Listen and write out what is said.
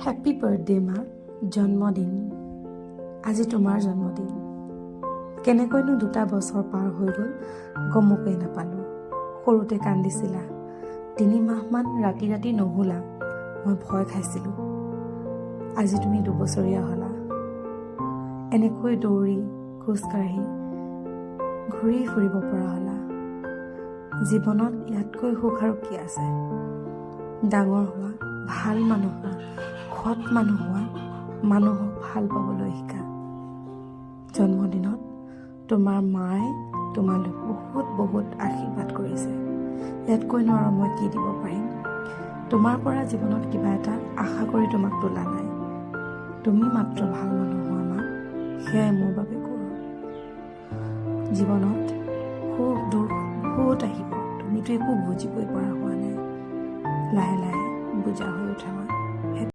Happy birthday মা, জন্মদিন। আজি তোমাৰ জন্মদিন। কেনেকৈনো 2টা বছৰ পাৰ হৈ গ'ল গমকেই নাপালোঁ। সৰুতে কান্দিছিলা, 3 মাহমান ৰাতি ৰাতি নুশুলা, মই ভয় খাইছিলোঁ। আজি তুমি 2 বছৰীয়া হ'লা। এনেকৈ দৌৰি খোজকাঢ়ি ঘূৰি ফুৰিব পৰা হ'লা। জীৱনত ইয়াতকৈ সুখ আৰু কি আছে? ডাঙৰ হোৱা, ভাল মানুহ হোৱা, সৎ মানুহ হোৱা, মানুহক ভাল পাবলৈ শিকা। জন্মদিনত তোমাৰ মায়ে তোমালৈ বহুত বহুত আশীৰ্বাদ কৰিছে। ইয়াতকৈনো আৰু মই কি দিব পাৰিম? তোমাৰ পৰা জীৱনত কিবা এটা আশা কৰি তোমাক তোলা নাই। তুমি মাত্ৰ ভাল মানুহ হোৱা মা, সেয়াই মোৰ বাবে কৰোঁ। জীৱনত সুখ দুখ বহুত আহিব, তুমিতো একো বুজিবই পৰা হোৱা নাই। লাহে লাহে বুজা হৈ উঠা মা।